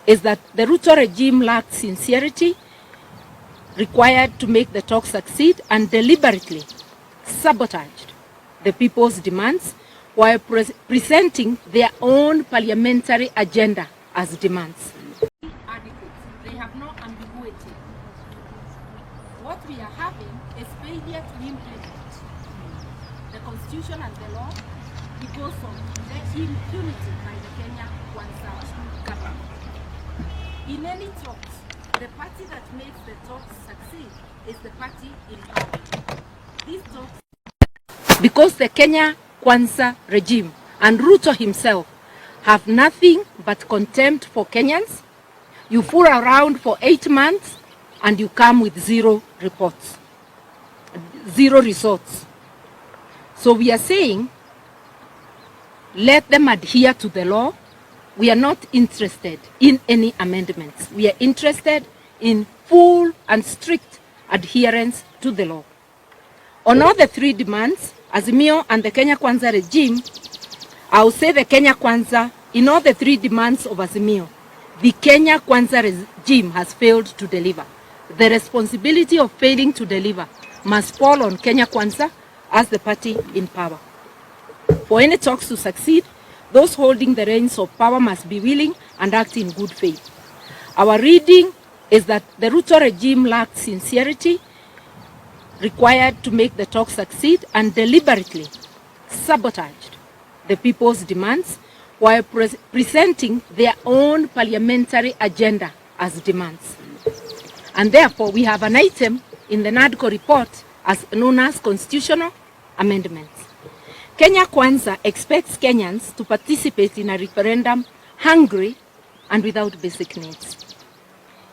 is that the Ruto regime lacked sincerity required to make the talks succeed and deliberately sabotaged the people's demands while presenting their own parliamentary agenda as demands. They have no ambiguity. What we are having is failure to implement the constitution and the law because of the impunity by the Kenya Kwanza government. In any talks, the party that makes the talks succeed is the party in power. These talks, because the Kenya Kwanza regime and Ruto himself have nothing but contempt for Kenyans. You fool around for 8 months and you come with zero reports, zero results. So we are saying, let them adhere to the law. We are not interested in any amendments. We are interested in full and strict adherence to the law. On all the 3 demands, Azimio and the Kenya Kwanza regime, I will say the Kenya Kwanza, in all the 3 demands of Azimio, the Kenya Kwanza regime has failed to deliver. The responsibility of failing to deliver must fall on Kenya Kwanza as the party in power. For any talks to succeed, those holding the reins of power must be willing and act in good faith. Our reading is that the Ruto regime lacked sincerity required to make the talks succeed and deliberately sabotaged the people's demands while presenting their own parliamentary agenda as demands. And therefore, we have an item in the NADCO report as known as constitutional amendments. Kenya Kwanza expects Kenyans to participate in a referendum hungry and without basic needs.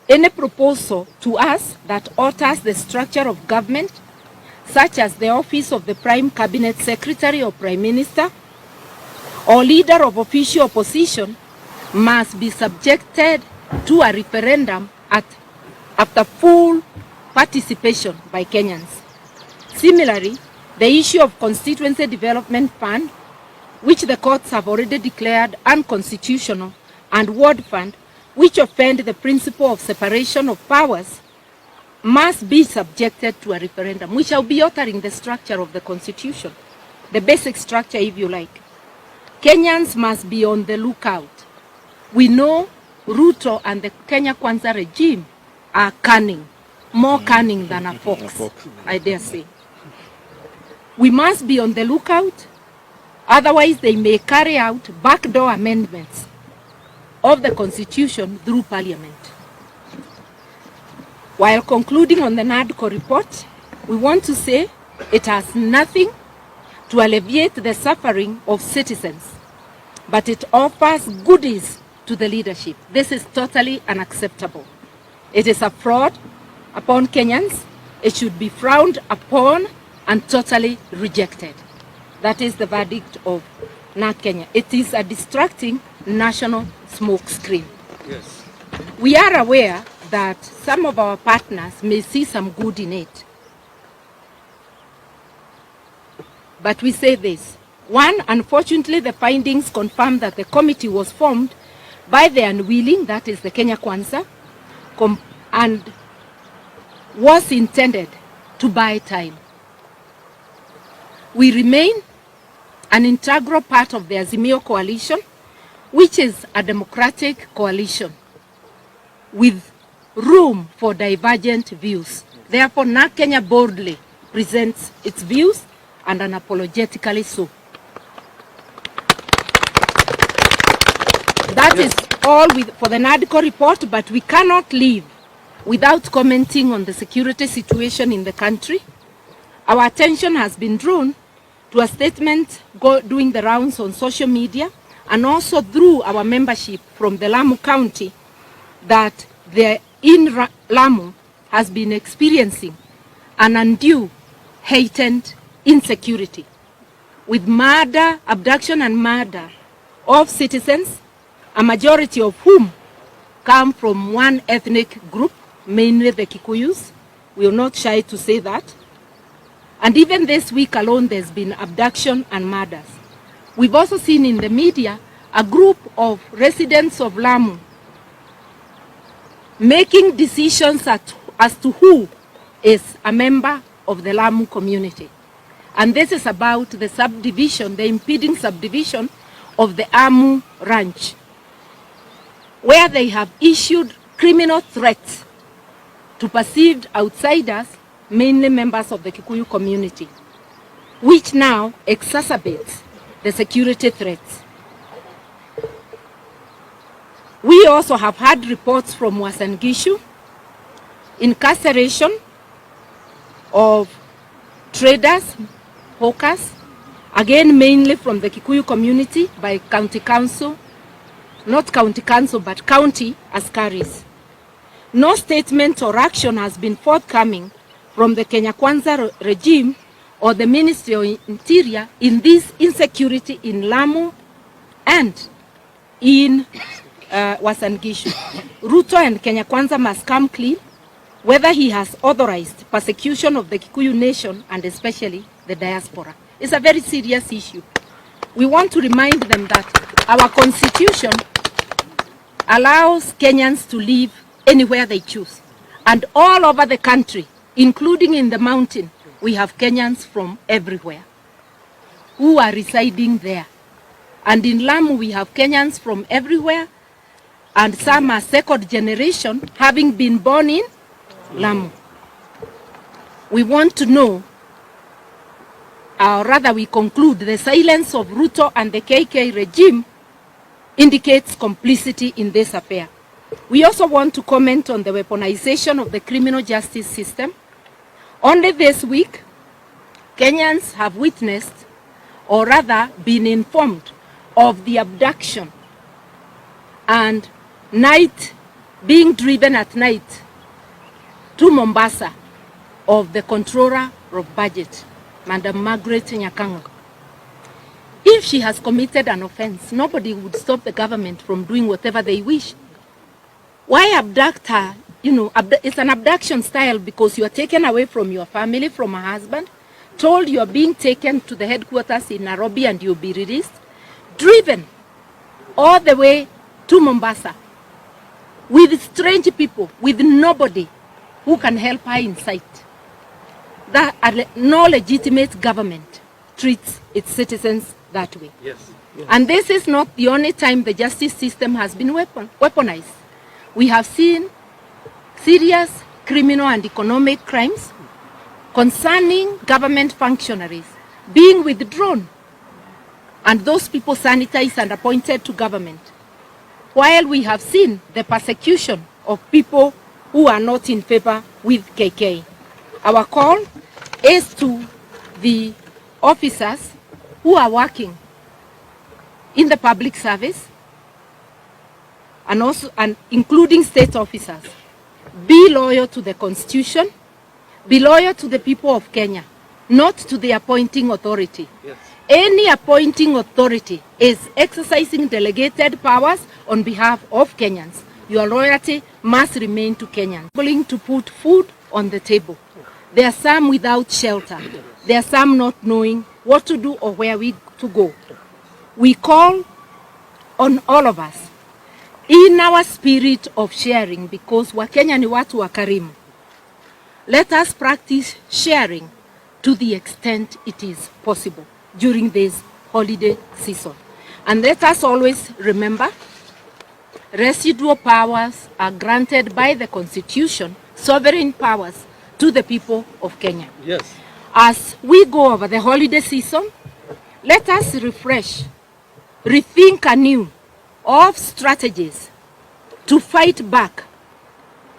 Any proposal to us that alters the structure of government, such as the office of the Prime Cabinet Secretary or Prime Minister, or leader of official opposition, must be subjected to a referendum after full participation by Kenyans. Similarly, the issue of Constituency Development Fund, which the courts have already declared unconstitutional, and Ward Fund, which offend the principle of separation of powers, must be subjected to a referendum. We shall be altering the structure of the Constitution, the basic structure if you like. Kenyans must be on the lookout. We know Ruto and the Kenya Kwanza regime are cunning, more cunning than a fox, I dare say. We must be on the lookout, otherwise they may carry out backdoor amendments of the Constitution through Parliament. While concluding on the NADCO report, we want to say it has nothing to alleviate the suffering of citizens, but it offers goodies to the leadership. This is totally unacceptable. It is a fraud upon Kenyans. It should be frowned upon and totally rejected. That is the verdict of NAK Kenya. It is a distracting national smokescreen. Yes. We are aware that some of our partners may see some good in it. But we say this. One, unfortunately, the findings confirm that the committee was formed by the unwilling, that is the Kenya Kwanza, and was intended to buy time. We remain an integral part of the Azimio coalition, which is a democratic coalition with room for divergent views. Therefore, NAK Kenya boldly presents its views and unapologetically so. That is all for the NADCO report, but we cannot leave without commenting on the security situation in the country. Our attention has been drawn to a statement doing the rounds on social media and also through our membership from the Lamu County that Lamu has been experiencing an undue heightened insecurity with murder, abduction and murder of citizens, a majority of whom come from one ethnic group, mainly the Kikuyus. We are not shy to say that. And even this week alone, there's been abduction and murders. We've also seen in the media a group of residents of Lamu making decisions as to who is a member of the Lamu community. And this is about the subdivision, the impeding subdivision of the Amu Ranch, where they have issued criminal threats to perceived outsiders, mainly members of the Kikuyu community, which now exacerbates the security threats. We also have had reports from Uasin Gishu, incarceration of traders, hawkers, again mainly from the Kikuyu community by county council, not county council, but county askaris. No statement or action has been forthcoming from the Kwanza regime or the Ministry of Interior in this insecurity in Lamu and in Uasin Gishu. Ruto and Kwanza must come clean whether he has authorized persecution of the Kikuyu nation and especially the diaspora. It's a very serious issue. We want to remind them that our constitution allows Kenyans to live anywhere they choose. And all over the country, including in the mountain, we have Kenyans from everywhere who are residing there. And in Lamu, we have Kenyans from everywhere, and some are second generation, having been born in Lamu. We want to know, or rather we conclude, the silence of Ruto and the KK regime indicates complicity in this affair. We also want to comment on the weaponization of the criminal justice system. Only this week, Kenyans have witnessed, or rather been informed, of the abduction and being driven at night to Mombasa of the controller of budget, Madam Margaret Nyakango. If she has committed an offense, nobody would stop the government from doing whatever they wish. Why abduct her? You know, it's an abduction style because you are taken away from your family, from a husband, told you are being taken to the headquarters in Nairobi and you'll be released, driven all the way to Mombasa with strange people, with nobody who can help her in sight. That no legitimate government treats its citizens that way. Yes. Yes. And this is not the only time the justice system has been weaponized. We have seen serious criminal and economic crimes concerning government functionaries being withdrawn, and those people sanitized and appointed to government, while we have seen the persecution of people who are not in favor with KK. Our call is to the officers who are working in the public service and including state officers. Be loyal to the Constitution, be loyal to the people of Kenya, not to the appointing authority. Yes. Any appointing authority is exercising delegated powers on behalf of Kenyans. Your loyalty must remain to Kenyans. Willing to put food on the table. There are some without shelter. There are some not knowing what to do or where to go. We call on all of us in our spirit of sharing, because Wakenya ni watu wakarimu. Let us practice sharing to the extent it is possible during this holiday season. And let us always remember, residual powers are granted by the Constitution, sovereign powers to the people of Kenya. Yes. As we go over the holiday season, let us refresh, rethink anew of strategies to fight back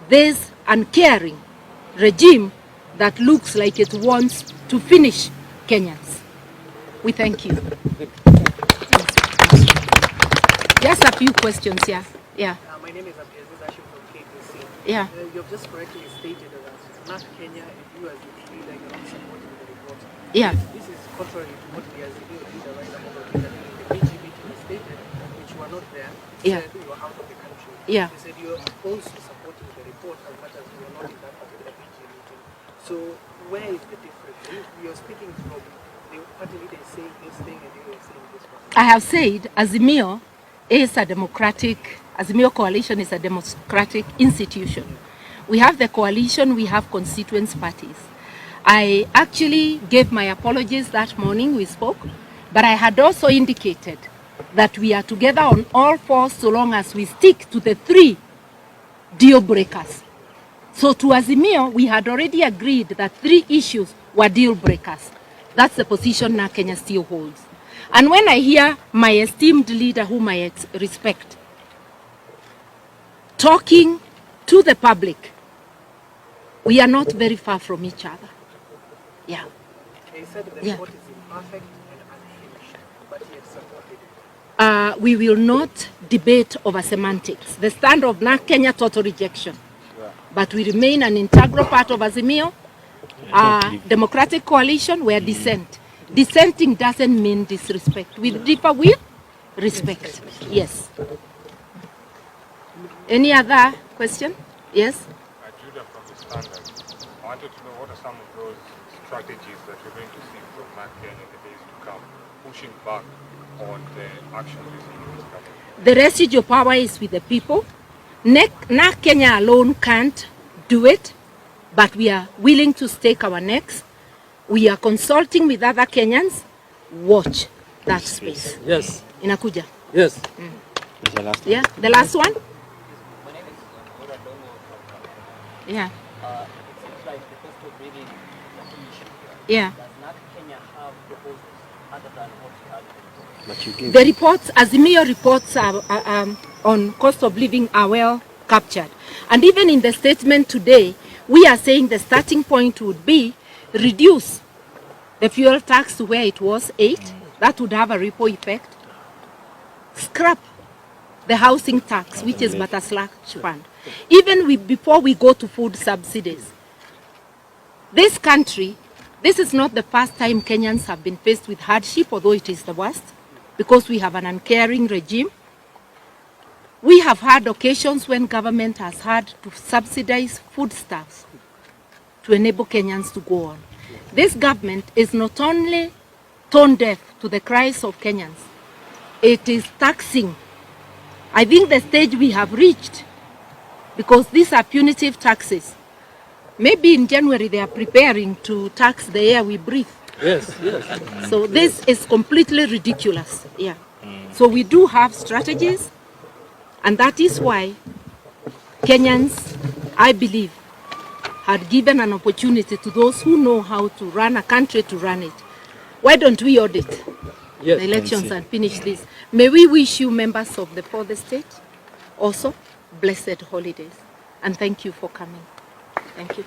this uncaring regime that looks like it wants to finish Kenyans. We thank you. Just a few questions here. Yeah. My name is from KBC. Yeah. You have just correctly stated that it's not Kenya and you as the leader, you're not supporting the report. Yeah. This is contrary to what the azimio leader Raila Odinga did in the PG meeting stated, which you are not there. Yeah. Said you are out of the country. Yeah. They said you are also supporting the report as much as you are not in that particular PG meeting. So where is the difference? You're speaking from the party leader is saying this thing and you are saying this one. I have said azimio is a democratic, Azimio coalition is a democratic institution. We have the coalition, we have constituent parties. I actually gave my apologies that morning we spoke, but I had also indicated that we are together on all fours so long as we stick to the 3 deal breakers. So to Azimio, we had already agreed that 3 issues were deal breakers. That's the position now Kenya still holds. And when I hear my esteemed leader, whom I respect, talking to the public, we are not very far from each other. Yeah. He said the report is imperfect and unhinged, but he had supported it. We will not debate over semantics. The stand of NARC Kenya, total rejection. But we remain an integral part of Azimio, democratic coalition where dissent. Dissenting doesn't mean disrespect. We differ with respect. Yes. Any other question? Yes? Judah from the Standard. I wanted to know what are some of those strategies that you're going to see from NARC Kenya in the days to come, pushing back on the actions you see in this government? The residual power is with the people. NARC Kenya alone can't do it, but we are willing to stake our necks. We are consulting with other Kenyans. Watch that space. Yes. Inakuja. Yes. Yeah, the last one? My name is Yeah. it seems like the cost of living is a key issue here. Yeah. Does not Kenya have proposals other than what we have in the report? But you gave The reports, Azimio reports on cost of living are well captured. And even in the statement today, we are saying the starting point would be reduce the fuel tax to where it was, 8. That would have a ripple effect. Scrap the housing tax, which is but a slash fund. Even before we go to food subsidies. This country, this is not the first time Kenyans have been faced with hardship, although it is the worst, because we have an uncaring regime. We have had occasions when government has had to subsidize foodstuffs to enable Kenyans to go on. This government is not only tone deaf to the cries of Kenyans, it is taxing. I think the stage we have reached, because these are punitive taxes. Maybe in January they are preparing to tax the air we breathe. yes, yes. So this is completely ridiculous. Yeah. So we do have strategies, and that is why Kenyans, I believe, had given an opportunity to those who know how to run a country to run it. Why don't we audit Yes. the elections and finish this? May we wish you, members of the fourth estate, also blessed holidays. And thank you for coming. Thank you.